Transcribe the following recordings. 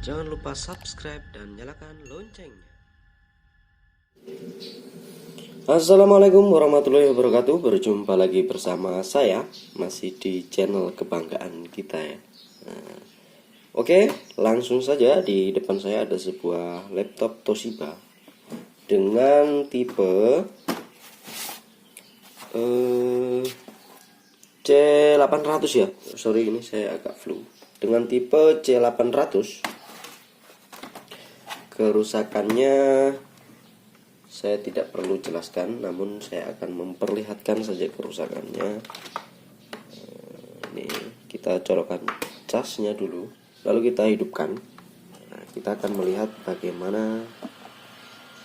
Jangan lupa subscribe dan nyalakan loncengnya. Assalamualaikum warahmatullahi wabarakatuh. Berjumpa lagi bersama saya, masih di channel kebanggaan kita ya. Oke, langsung saja. Di depan saya ada sebuah laptop Toshiba dengan tipe C800 ya. Sorry, ini saya agak flu. Dengan tipe C800, kerusakannya saya tidak perlu jelaskan, namun saya akan memperlihatkan saja kerusakannya. Ini kita colokkan casnya dulu, lalu kita hidupkan. Kita akan melihat bagaimana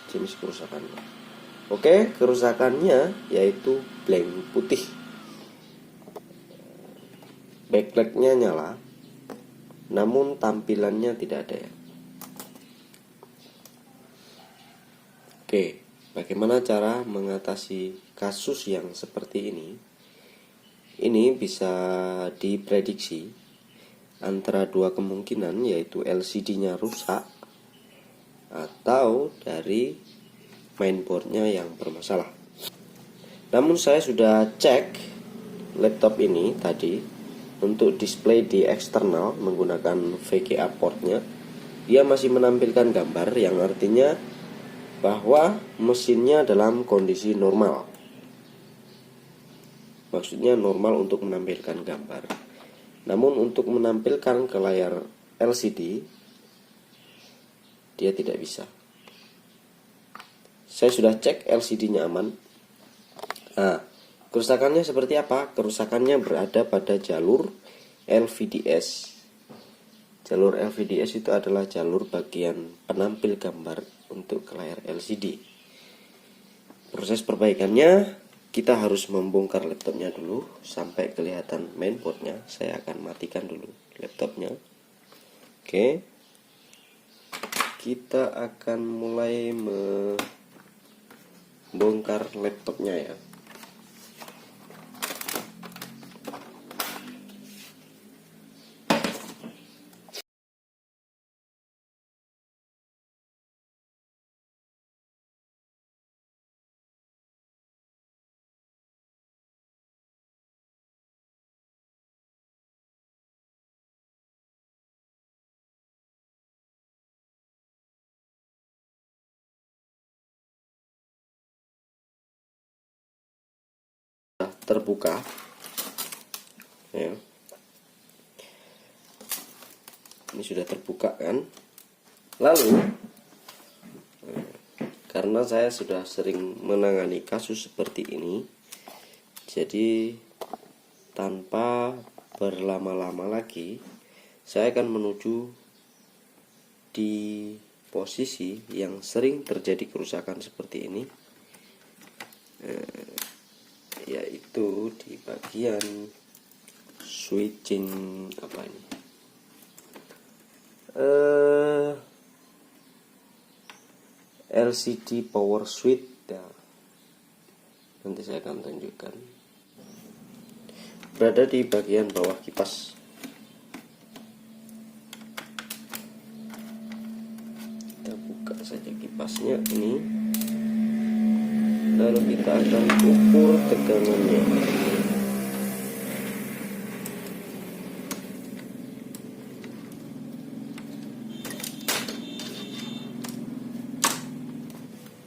jenis kerusakannya. Oke, kerusakannya yaitu blank putih. Backlightnya nyala, namun tampilannya tidak ada ya. Oke, bagaimana cara mengatasi kasus yang seperti ini? Ini bisa diprediksi antara dua kemungkinan, yaitu LCD-nya rusak atau dari mainboardnya yang bermasalah. Namun saya sudah cek laptop ini tadi untuk display di eksternal menggunakan VGA portnya. Dia masih menampilkan gambar, yang artinya bahwa mesinnya dalam kondisi normal. Maksudnya normal untuk menampilkan gambar. Namun untuk menampilkan ke layar LCD, dia tidak bisa. Saya sudah cek LCD-nya aman. Nah, kerusakannya seperti apa? Kerusakannya berada pada jalur LVDS. Jalur LVDS itu adalah jalur bagian penampil gambar untuk ke layar LCD. Proses perbaikannya, kita harus membongkar laptopnya dulu sampai kelihatan mainboardnya. Saya akan matikan dulu laptopnya. Oke, kita akan mulai membongkar laptopnya ya. Terbuka ya. Ini sudah terbuka kan. Lalu karena saya sudah sering menangani kasus seperti ini, jadi tanpa berlama-lama lagi saya akan menuju di posisi yang sering terjadi kerusakan seperti ini, yaitu di bagian switching apa ini, LCD power switch ya. Nanti saya akan tunjukkan. Berada di bagian bawah kipas. Kita buka saja kipasnya ini, lalu kita akan ukur tegangannya.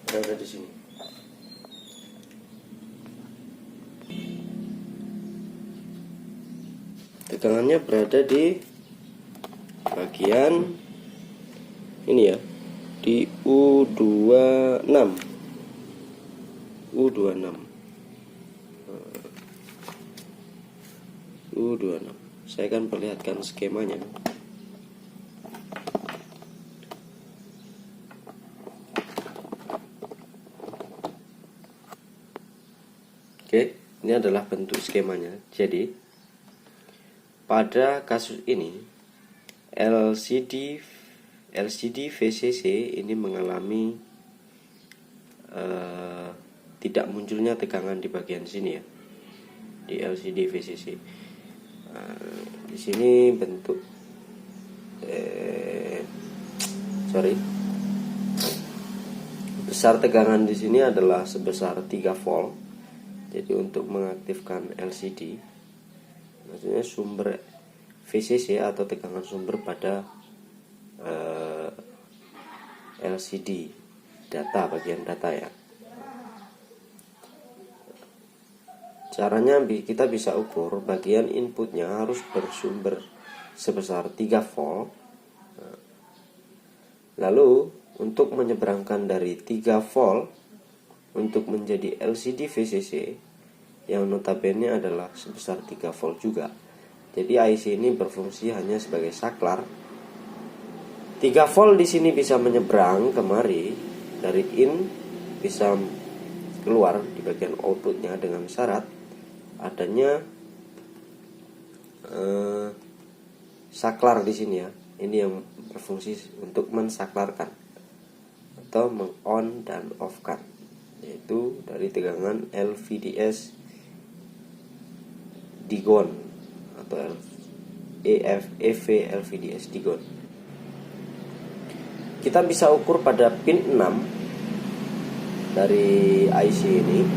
Berada di sini. Tegangannya berada di bagian ini ya, di U26. U26. Saya akan perlihatkan skemanya. Oke, ini adalah bentuk skemanya. Jadi, pada kasus ini LCD VCC ini mengalami tidak munculnya tegangan di bagian sini ya, di LCD VCC. Di sini bentuk Besar tegangan di sini adalah sebesar 3 volt. Jadi untuk mengaktifkan LCD, maksudnya sumber VCC atau tegangan sumber pada LCD data, bagian data ya. Caranya kita bisa ukur bagian inputnya harus bersumber sebesar 3 volt. Lalu untuk menyeberangkan dari 3 volt untuk menjadi LCD VCC yang notabene adalah sebesar 3 volt juga. Jadi IC ini berfungsi hanya sebagai saklar. 3 volt di sini bisa menyeberang kemari dari in, bisa keluar di bagian outputnya dengan syarat adanya saklar di sini ya. Ini yang berfungsi untuk mensaklarkan atau meng-on dan off-kan, yaitu dari tegangan LVDS digon atau EV LVDS digon. Kita bisa ukur pada pin 6 dari IC ini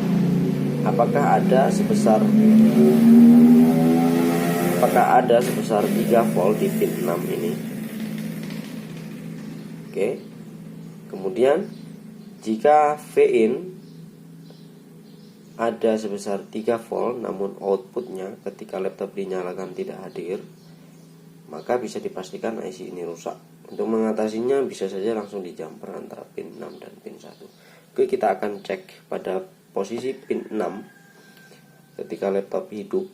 apakah ada sebesar 3 volt di pin 6 ini. Oke. Kemudian jika Vin ada sebesar 3 volt namun outputnya ketika laptop dinyalakan tidak hadir, maka bisa dipastikan IC ini rusak. Untuk mengatasinya bisa saja langsung dijumper antara pin 6 dan pin 1. Oke, kita akan cek pada posisi pin 6 ketika laptop hidup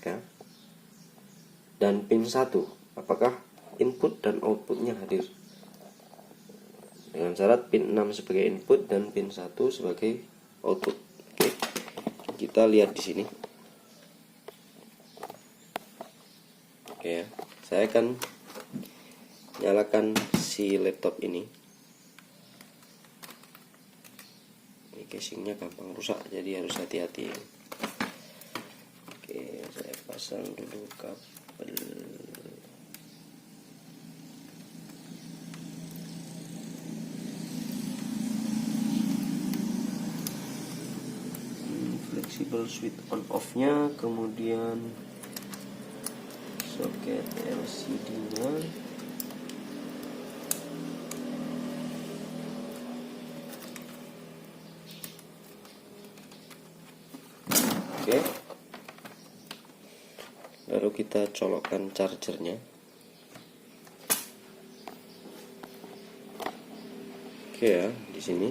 ya. Dan pin 1 apakah input dan outputnya hadir. Dengan syarat pin 6 sebagai input dan pin 1 sebagai output. Oke. Kita lihat di sini. Oke ya. Saya akan nyalakan si laptop ini. Ini casingnya gampang rusak, jadi harus hati-hati. Oke, saya pasang dulu kabel. Flexible switch on off-nya, kemudian soket LCD-nya. Oke. Lalu kita colokkan chargernya. Oke ya, di sini.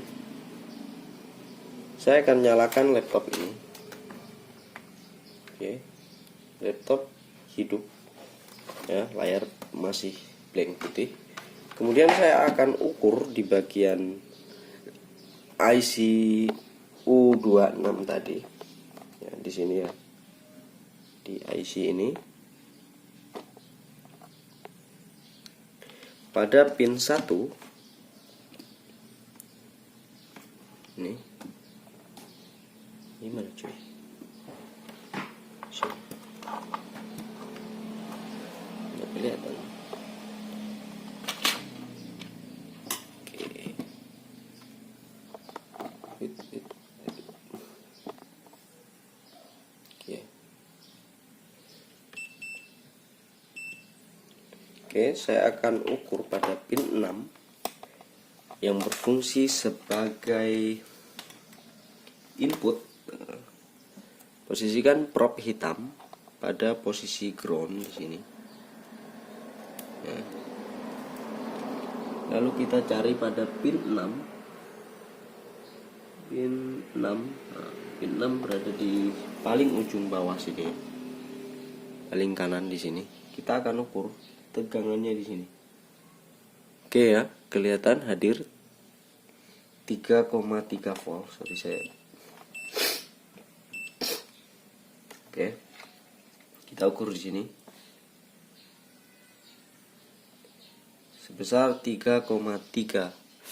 Saya akan nyalakan laptop ini. Oke. Laptop hidup. Ya, layar masih blank putih. Kemudian saya akan ukur di bagian IC U26 tadi. Ya, di sini ya. Di IC ini. Pada pin 1 ini. Gimana cuy? Nggak kelihatan. Oke, saya akan ukur pada pin 6 yang berfungsi sebagai input. Posisikan probe hitam pada posisi ground di sini. Ya. Lalu kita cari pada pin 6. Pin 6. Nah, pin 6 berada di paling ujung bawah sini. Paling kanan di sini. Kita akan ukur tegangannya di sini. Oke ya, kelihatan hadir 3,3 volt. Sorry saya. Oke. Kita ukur di sini. Sebesar 3,3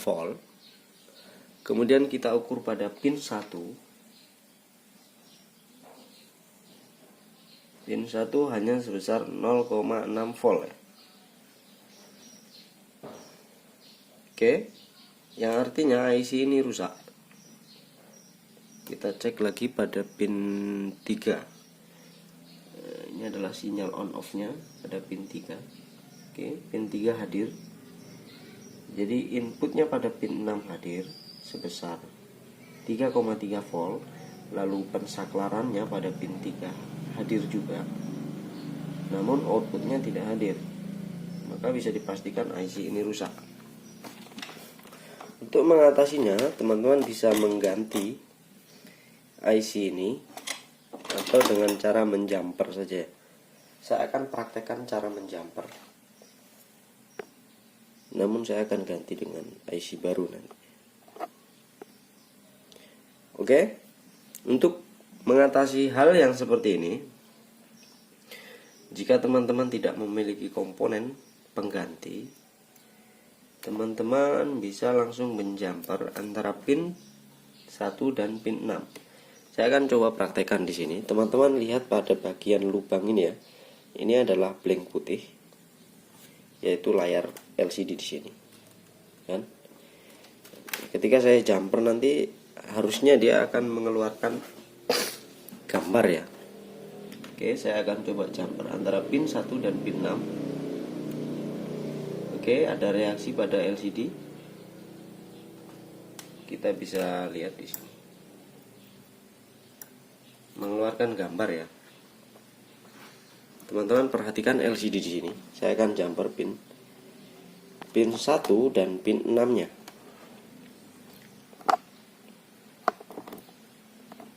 volt. Kemudian kita ukur pada pin 1. Pin 1 hanya sebesar 0,6 volt ya. Oke, yang artinya IC ini rusak. Kita cek lagi pada pin 3. Ini adalah sinyal on off nya pada pin 3. Oke, pin 3 hadir. Jadi inputnya pada pin 6 hadir sebesar 3,3 volt. Lalu pensaklarannya pada pin 3 hadir juga, namun outputnya tidak hadir. Maka bisa dipastikan IC ini rusak. Untuk mengatasinya, teman-teman bisa mengganti IC ini atau dengan cara menjumper saja. Saya akan praktekkan cara menjumper, namun saya akan ganti dengan IC baru nanti. Oke, untuk mengatasi hal yang seperti ini, jika teman-teman tidak memiliki komponen pengganti, teman-teman bisa langsung menjumper antara pin 1 dan pin 6. Saya akan coba praktekkan di sini. Teman-teman lihat pada bagian lubang ini ya. Ini adalah blank putih, yaitu layar LCD di sini. Kan? Ketika saya jumper nanti harusnya dia akan mengeluarkan gambar ya. Oke, saya akan coba jumper antara pin 1 dan pin 6. Oke, ada reaksi pada LCD. Kita bisa lihat di sini. Mengeluarkan gambar ya. Teman-teman perhatikan LCD di sini. Saya akan jumper pin 1 dan pin 6-nya.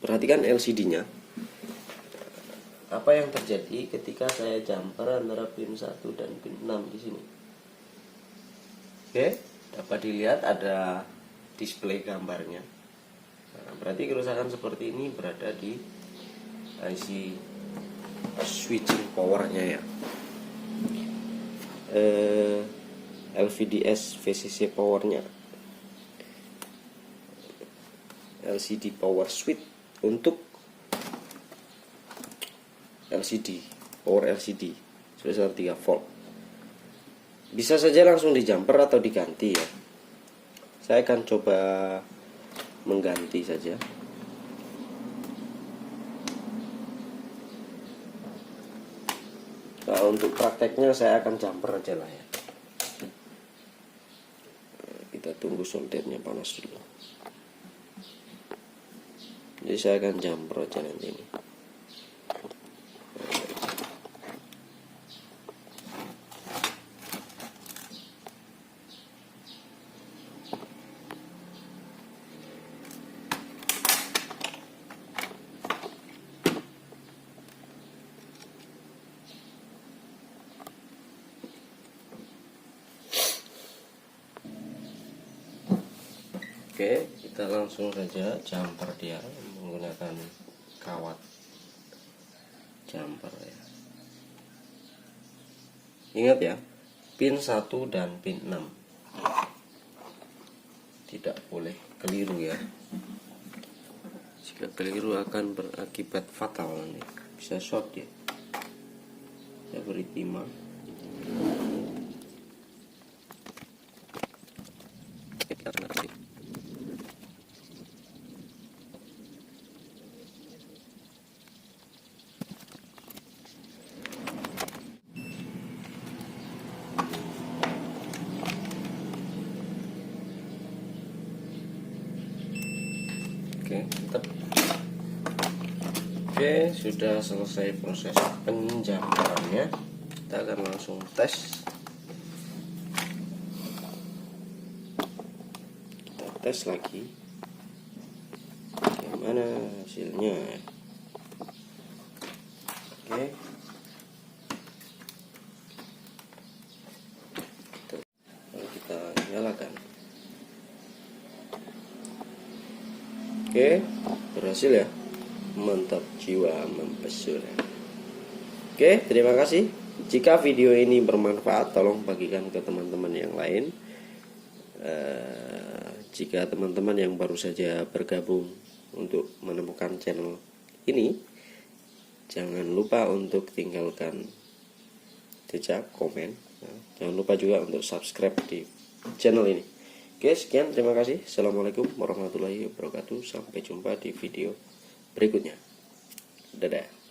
Perhatikan LCD-nya. Apa yang terjadi ketika saya jumper antara pin 1 dan pin 6 di sini? Oke, dapat dilihat ada display gambarnya. Nah, berarti kerusakan seperti ini berada di IC switching powernya ya. LVDS VCC powernya. LCD power switch untuk LCD, power LCD sebesar 3 volt. Bisa saja langsung dijumper atau diganti ya. Saya akan coba mengganti saja. Nah, untuk prakteknya saya akan jumper aja lah ya. Kita tunggu soldernya panas dulu. Jadi saya akan jumper aja nanti ini. Oke, kita langsung saja jumper dia menggunakan kawat jumper ya. Ingat ya, pin 1 dan pin 6 tidak boleh keliru ya. Jika keliru akan berakibat fatal nih. Bisa short ya. Saya beri timah. Oke, sudah selesai proses penjumperannya. Kita akan langsung tes. Kita tes lagi. Bagaimana hasilnya? Oke. Lalu kita nyalakan. Oke, berhasil ya. Mantap, jiwa mempesona. Oke, terima kasih. Jika video ini bermanfaat, tolong bagikan ke teman-teman yang lain. Jika teman-teman yang baru saja bergabung untuk menemukan channel ini, jangan lupa untuk tinggalkan jejak komen. Jangan lupa juga untuk subscribe di channel ini. Oke, sekian, terima kasih. Assalamualaikum warahmatullahi wabarakatuh. Sampai jumpa di video berikutnya. Dadah.